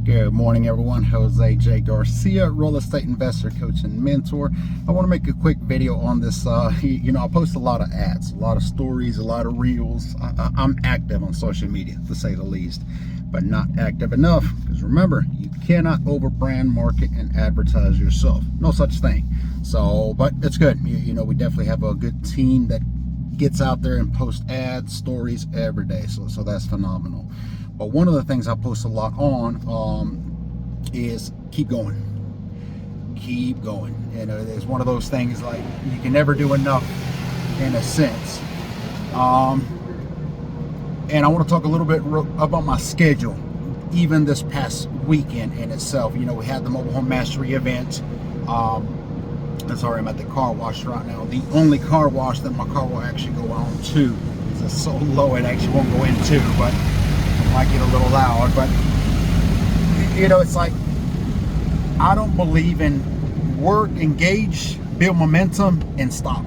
Good morning, everyone. Jose J. Garcia, real estate investor, coach, and mentor. I want to make a quick video on this. I post a lot of ads, a lot of stories, a lot of reels. I'm active on social media, to say the least, but not active enough. Because remember, you cannot overbrand, market, and advertise yourself. No such thing. So, but it's good. We definitely have a good team that gets out there and posts ads, stories every day. So that's phenomenal. But one of the things I post a lot on is keep going. Keep going. It's one of those things like you can never do enough in a sense. And I want to talk a little bit about my schedule, even this past weekend in itself. We had the Mobile Home Mastery event. Sorry, I'm at the car wash right now. The only car wash that my car will actually go on to. It's so low it actually won't go into, but might get a little loud. But it's like I don't believe in work, engage, build momentum, and stop.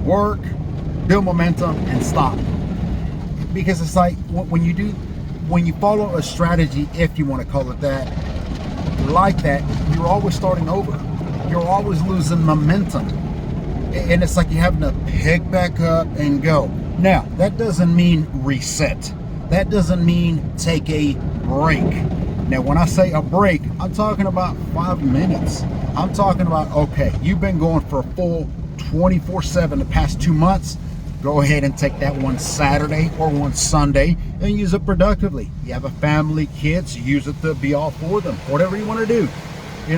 Work, build momentum, and stop. Because it's like when you follow a strategy, if you want to call it that, like that, you're always starting over. You're always losing momentum, and it's like you're having to pick back up and go. Now, that doesn't mean reset. That doesn't mean take a break. Now, when I say a break, I'm talking about 5 minutes. I'm talking about, okay, you've been going for a full 24/7 the past 2 months. Go ahead and take that one Saturday or one Sunday and use it productively. You have a family, kids, use it to be all for them, whatever you want to do.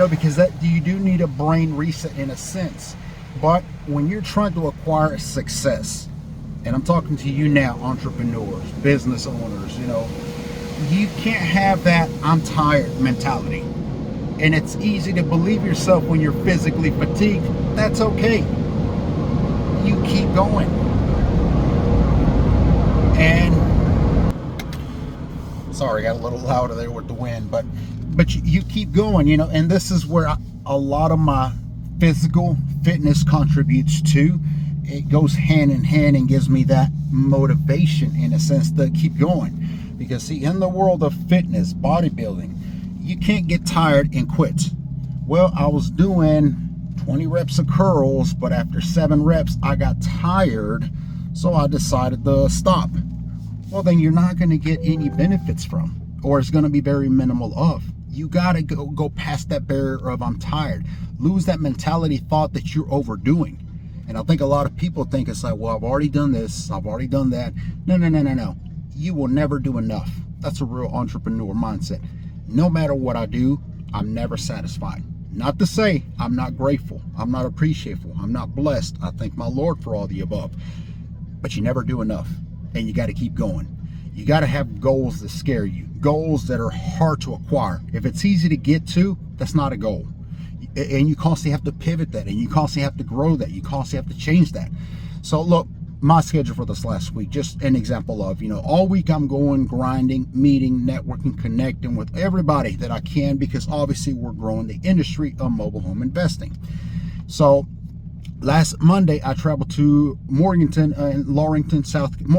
Because you do need a brain reset in a sense. But when you're trying to acquire success, and I'm talking to you now, entrepreneurs, business owners, you can't have that I'm tired mentality. And it's easy to believe yourself when you're physically fatigued. That's okay. You keep going. And sorry, got a little louder there with the wind, but you keep going, and this is where a lot of my physical fitness contributes to. It goes hand in hand and gives me that motivation in a sense to keep going. Because see, in the world of fitness, bodybuilding, you can't get tired and quit. Well, I was doing 20 reps of curls, but after 7 reps, I got tired, so I decided to stop. Well, then you're not going to get any benefits from, or it's going to be very minimal of. You got to go past that barrier of I'm tired. Lose that mentality thought that you're overdoing. And I think a lot of people think it's like, well, I've already done this, I've already done that. No. You will never do enough. That's a real entrepreneur mindset. No matter what I do, I'm never satisfied. Not to say I'm not grateful, I'm not appreciative, I'm not blessed. I thank my Lord for all the above. But you never do enough, and you got to keep going. You got to have goals that scare you, goals that are hard to acquire. If it's easy to get to, that's not a goal. And you constantly have to pivot that, and you constantly have to grow that, you constantly have to change that. So look, my schedule for this last week, just an example of, all week I'm going, grinding, meeting, networking, connecting with everybody that I can, because obviously we're growing the industry of mobile home investing. So last Monday, I traveled to Morganton and Lawrington,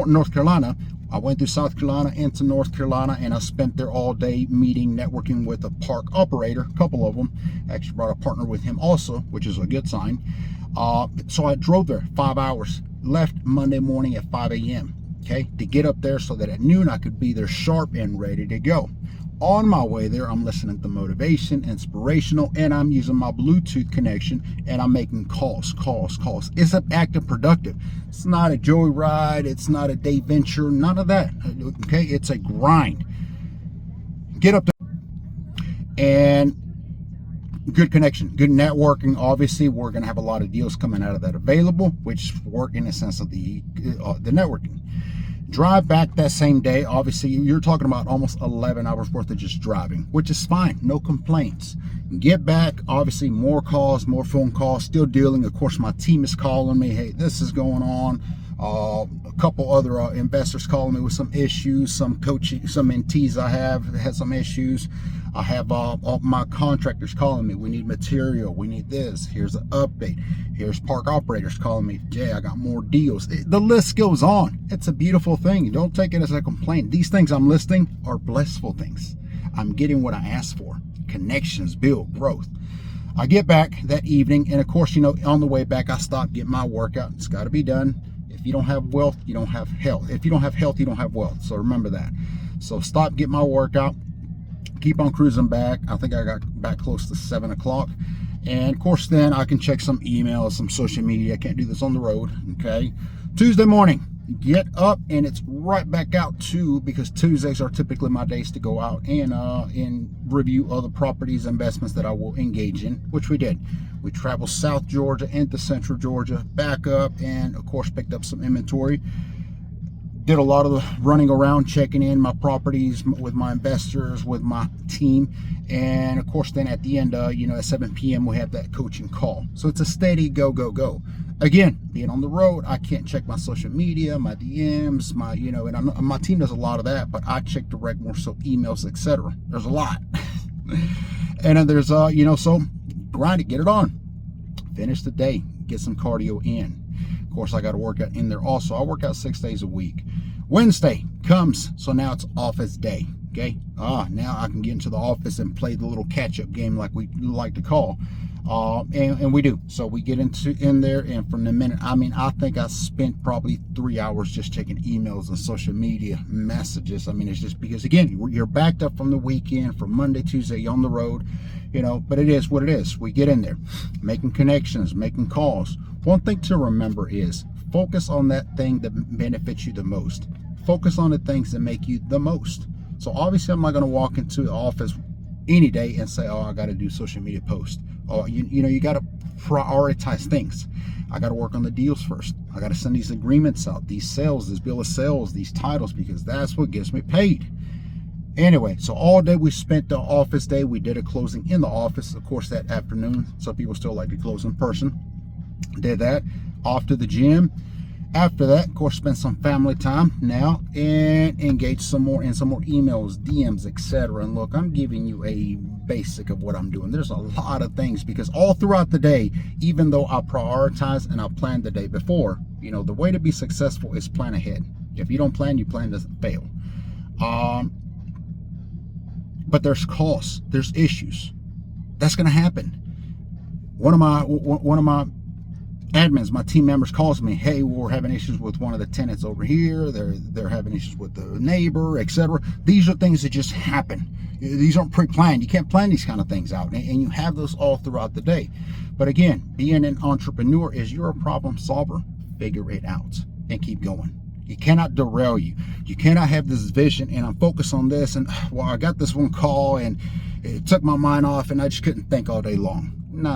North Carolina. I went through South Carolina into North Carolina, and I spent there all day meeting, networking with a park operator, a couple of them. Actually brought a partner with him also, which is a good sign. So I drove there 5 hours, left Monday morning at 5 a.m., okay, to get up there so that at noon I could be there sharp and ready to go. On my way there, I'm listening to motivation, inspirational, and I'm using my Bluetooth connection, and I'm making calls. It's an active productive. It's not a joyride. It's not a day venture. None of that. Okay, it's a grind. Get up there and good connection, good networking. Obviously, we're going to have a lot of deals coming out of that available, which work in the sense of the networking. Drive back that same day. Obviously, you're talking about almost 11 hours worth of just driving, which is fine. No complaints. Get back, obviously, more calls, more phone calls, still dealing. Of course, my team is calling me. Hey, this is going on. A couple other investors calling me with some issues, some coaching, some mentees I have had some issues. I have all my contractors calling me. We need material. We need this. Here's an update. Here's park operators calling me. Jay, I got more deals. The list goes on. It's a beautiful thing. Don't take it as a complaint. These things I'm listing are blissful things. I'm getting what I asked for. Connections build growth. I get back that evening, and of course, on the way back, I stop, get my workout. It's got to be done. If you don't have wealth, you don't have health. If you don't have health, you don't have wealth. So remember that. So stop, get my workout, keep on cruising back. I think I got back close to 7 o'clock. And of course, then I can check some emails, some social media. I can't do this on the road, okay? Tuesday morning, get up, and it's right back out too, because Tuesdays are typically my days to go out and review other properties, investments that I will engage in, which we did. We traveled South Georgia into Central Georgia, back up, and of course picked up some inventory. Did a lot of the running around, checking in my properties with my investors, with my team. And of course, then at the end, at 7 p.m., we have that coaching call. So it's a steady go, go, go. Again, being on the road, I can't check my social media, my DMs, and my team does a lot of that, but I check direct, more so emails, etc. There's a lot. And then there's, so grind it, get it on. Finish the day, get some cardio in. Of course, I got to work out in there also. I work out 6 days a week. Wednesday comes, so now it's office day. Okay. Now I can get into the office and play the little catch-up game, like we like to call. And we do. So we get in there, and from the minute, I think I spent probably 3 hours just checking emails and social media messages. It's just because, again, you're backed up from the weekend, from Monday, Tuesday, you're on the road, but it is what it is. We get in there, making connections, making calls. One thing to remember is focus on that thing that benefits you the most. Focus on the things that make you the most. So obviously, I'm not going to walk into the office any day and say, I got to do social media posts. Or you got to prioritize things. I got to work on the deals first. I got to send these agreements out, these sales, this bill of sales, these titles, because that's what gets me paid. Anyway, so all day we spent the office day. We did a closing in the office, of course, that afternoon. Some people still like to close in person. Did that. Off to the gym. After that, of course, spend some family time now and engage some more in some more emails, DMs, etc. And look, I'm giving you a basic of what I'm doing. There's a lot of things, because all throughout the day, even though I prioritize and I plan the day before, the way to be successful is plan ahead. If you don't plan, you plan to fail. But there's costs, there's issues. That's going to happen. One of my admins, my team members, calls me, hey, we're having issues with one of the tenants over here, they're having issues with the neighbor, etc. These are things that just happen. These aren't pre-planned. You can't plan these kind of things out, and you have those all throughout the day. But again, being an entrepreneur is, you're a problem solver. Figure it out and keep going. It cannot derail you. You cannot have this vision and I'm focused on this, and I got this one call and it took my mind off and I just couldn't think all day long. No.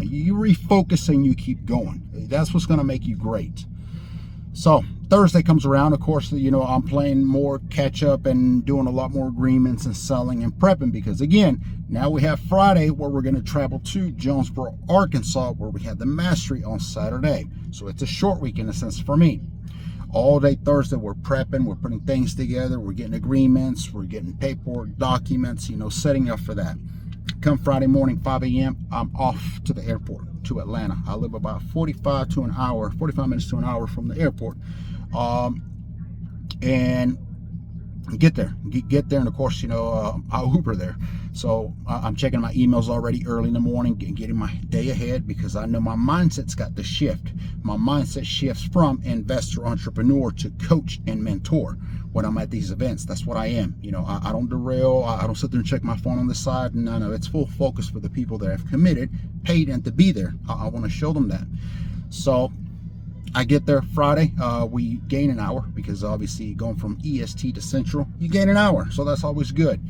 You refocus and you keep going. That's what's going to make you great. So Thursday comes around. Of course, I'm playing more catch up and doing a lot more agreements and selling and prepping, because again, now we have Friday where we're going to travel to Jonesboro, Arkansas, where we had the mastery on Saturday. So it's a short week in a sense for me. All day Thursday, we're prepping, we're putting things together, we're getting agreements, we're getting paperwork, documents, setting up for that. Come Friday morning, 5 a.m., I'm off to the airport, to Atlanta. I live about 45 minutes to an hour from the airport. And get there, and of course, I'll Uber there. So I'm checking my emails already early in the morning, getting my day ahead, because I know my mindset's got to shift. My mindset shifts from investor, entrepreneur to coach and mentor when I'm at these events. That's what I am. I don't derail. I don't sit there and check my phone on the side. No, it's full focus for the people that have committed, paid, and to be there. I want to show them that. So I get there Friday. We gain an hour, because obviously going from EST to Central, you gain an hour. So that's always good.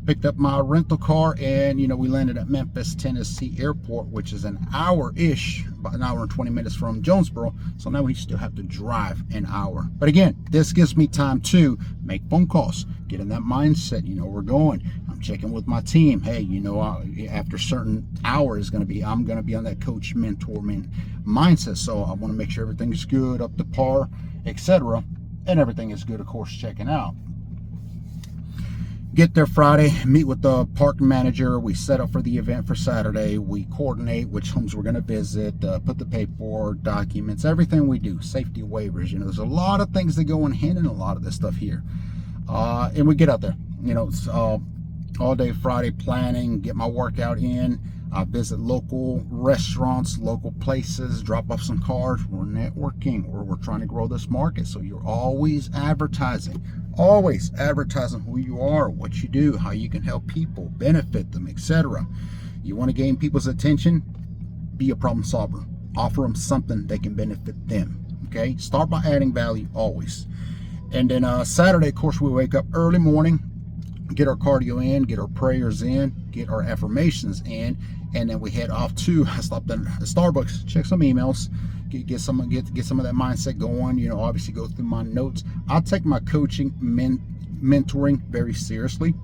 Picked up my rental car, and we landed at Memphis, Tennessee airport, which is an hour-ish, about an hour and 20 minutes from Jonesboro. So now we still have to drive an hour. But again, this gives me time to make phone calls, get in that mindset. We're going. I'm checking with my team. Hey, after certain hours I'm going to be on that coach, mentor, mindset. So I want to make sure everything's good, up to par, etc. And everything is good, of course, checking out. Get there Friday, meet with the park manager. We set up for the event for Saturday. We coordinate which homes we're going to visit, put the paperwork, documents, everything we do, safety waivers. There's a lot of things that go in hand in a lot of this stuff here. And we get out there. all day Friday planning, get my workout in. I visit local restaurants, local places, drop off some cars. We're networking, or we're trying to grow this market. So you're always advertising who you are, what you do, how you can help people, benefit them, etc. You want to gain people's attention? Be a problem solver. Offer them something that can benefit them. Okay, start by adding value always. And then Saturday, of course, we wake up early morning, get our cardio in, get our prayers in, get our affirmations in, and then we head off to, I stopped at Starbucks, check some emails, get some of that mindset going. You know, obviously go through my notes. I take my coaching, mentoring very seriously,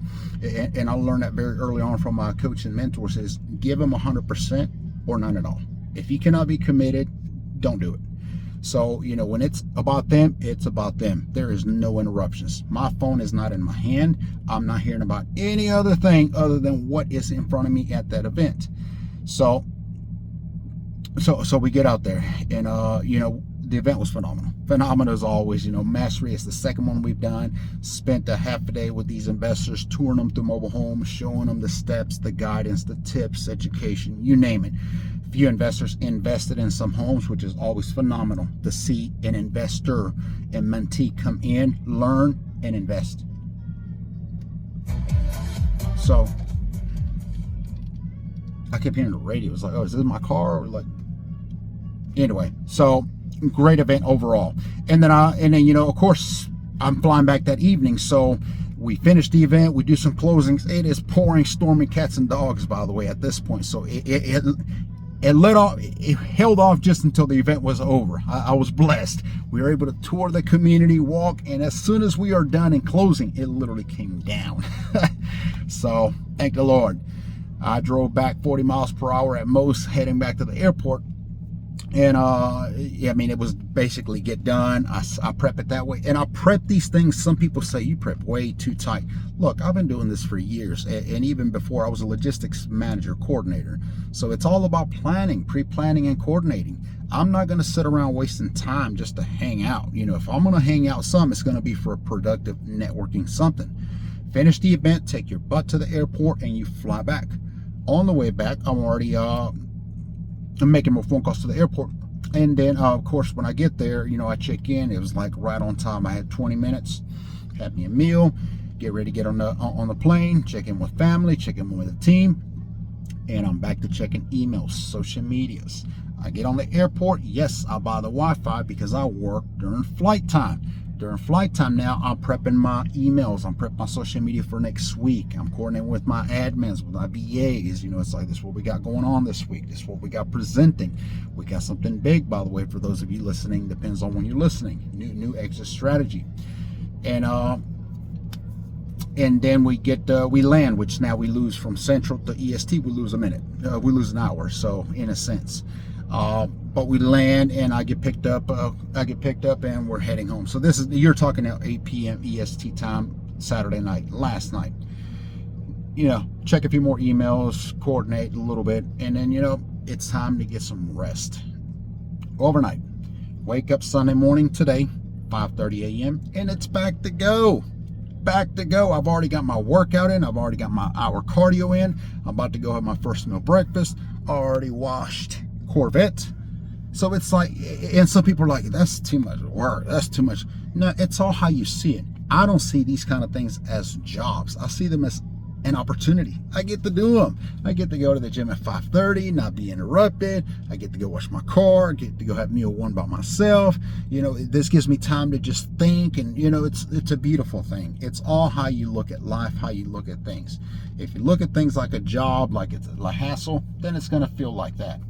and I learned that very early on from my coach and mentors, is give them 100% or none at all. If you cannot be committed, don't do it. So, you know, when it's about them, it's about them. There is no interruptions. My phone is not in my hand. I'm not hearing about any other thing other than what is in front of me at that event. So we get out there, and you know, the event was phenomenal as always. You know, Mastery is the second one we've done. Spent a half a day with these investors, touring them through mobile homes, showing them the steps, the guidance, the tips, education, you name it. Few investors invested in some homes, which is always phenomenal to see an investor and mentee come in, learn, and invest. So I kept hearing the radio. It was like, oh, is this my car? Or like, anyway, so great event overall. And then you know, of course, I'm flying back that evening, so we finish the event, we do some closings. It is pouring, storming cats and dogs, by the way, at this point. So it held off just until the event was over. I was blessed. We were able to tour the community, walk, and as soon as we are done in closing, it literally came down. So thank the Lord. I drove back 40 miles per hour at most, heading back to the airport. And yeah, I mean, it was basically get done. I prep it that way, and I prep these things. Some people say you prep way too tight. Look, I've been doing this for years, and even before I was a logistics manager, coordinator. So it's all about planning, pre-planning, and coordinating. I'm not going to sit around wasting time just to hang out. You know, if I'm going to hang out it's going to be for a productive networking something. Finish the event, take your butt to the airport, and you fly back. On the way back, I'm already I'm making more phone calls to the airport. And then of course, when I get there, you know, I check in. It was like right on time. I had 20 minutes, had me a meal, get ready to get on the plane, check in with family, check in with the team, and I'm back to checking emails, social medias. I get on the airport. Yes, I buy the Wi-Fi because I work during flight time. During flight time now, I'm prepping my emails. I'm prepping my social media for next week. I'm coordinating with my admins, with my VAs. You know, it's like, this is what we got going on this week. This is what we got presenting. We got something big, by the way, for those of you listening. Depends on when you're listening. New exit strategy. And then we land, which now we lose from Central to EST. We lose a minute. We lose an hour. So in a sense. But we land, and I get picked up. And we're heading home. So you're talking now 8 p.m. EST time, Saturday night, last night. You know, check a few more emails, coordinate a little bit, and then, you know, it's time to get some rest. Overnight, wake up Sunday morning today, 5:30 a.m., and it's back to go. Back to go. I've already got my workout in. I've already got my hour cardio in. I'm about to go have my first meal breakfast. Already washed Corvette. So it's like, and some people are like, that's too much work, that's too much. No, it's all how you see it. I don't see these kind of things as jobs. I see them as an opportunity. I get to do them. I get to go to the gym at 5:30, not be interrupted. I get to go wash my car, I get to go have meal one by myself. You know, this gives me time to just think, and you know, it's a beautiful thing. It's all how you look at life, how you look at things. If you look at things like a job, like it's a hassle, then it's gonna feel like that.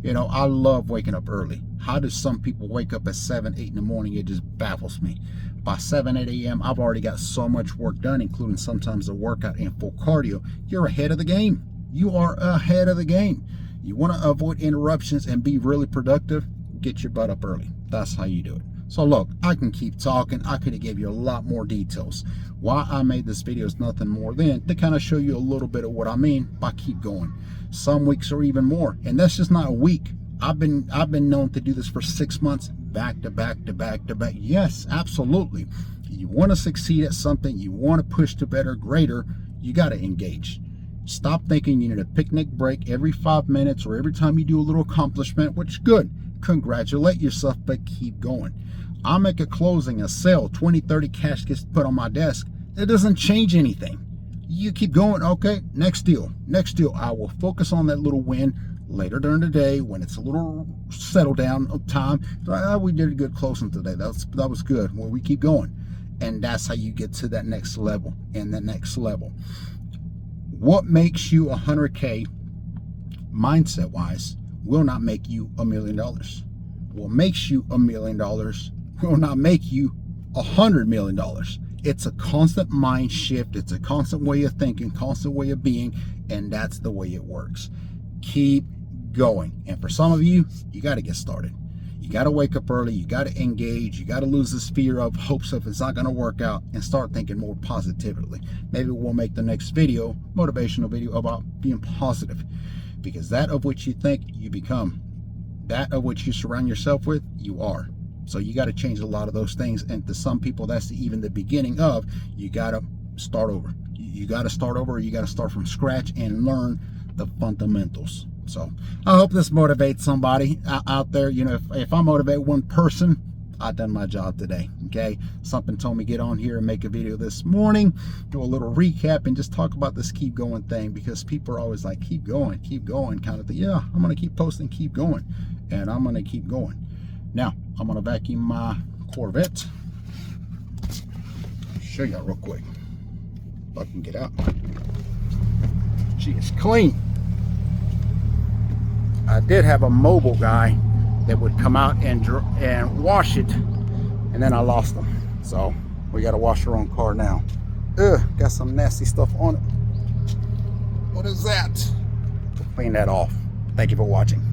You know, I love waking up early. How do some people wake up at 7, 8 in the morning? It just baffles me. By 7, 8 a.m., I've already got so much work done, including sometimes the workout and full cardio. You're ahead of the game. You are ahead of the game. You want to avoid interruptions and be really productive? Get your butt up early. That's how you do it. So look, I can keep talking. I could have gave you a lot more details. Why I made this video is nothing more than to kind of show you a little bit of what I mean by keep going. Some weeks or even more, and that's just not a week. I've been known to do this for 6 months, back to back to back to back. Yes, absolutely. You want to succeed at something, you want to push to better, greater, You got to engage. Stop thinking you need a picnic break every 5 minutes or every time you do a little accomplishment, which is good. Congratulate yourself, but keep going. I'll make a closing, a sale, 20, 30 cash gets put on my desk. It doesn't change anything. You keep going. Okay, next deal. I will focus on that little win later during the day when it's a little settled down of time. We did a good closing today. That was good. Well, we keep going. And that's how you get to that next level and the next level. What makes you 100K mindset wise will not make you $1 million. What makes you $1 million will not make you $100 million. It's a constant mind shift. It's a constant way of thinking, constant way of being, and that's the way it works. Keep going. And for some of you, you got to get started. You got to wake up early. You got to engage. You got to lose this fear of hopes of it's not going to work out and start thinking more positively. Maybe we'll make the next video, motivational video, about being positive, because that of which you think, you become. That of which you surround yourself with, you are. So you got to change a lot of those things. And to some people, that's even the beginning of, you got to start over. You got to start over. You got to start from scratch and learn the fundamentals. So I hope this motivates somebody out there. You know, if I motivate one person, I've done my job today. Okay, something told me get on here and make a video this morning, do a little recap, and just talk about this keep going thing, because people are always like, keep going kind of thing. Yeah, I'm gonna keep posting, keep going, and I'm gonna keep going. Now I'm gonna vacuum my Corvette. Show you real quick if I can get out. She is clean. I did have a mobile guy that would come out and wash it, and then I lost them. So we got to wash our own car now. Got some nasty stuff on it. What is that? We'll clean that off. Thank you for watching.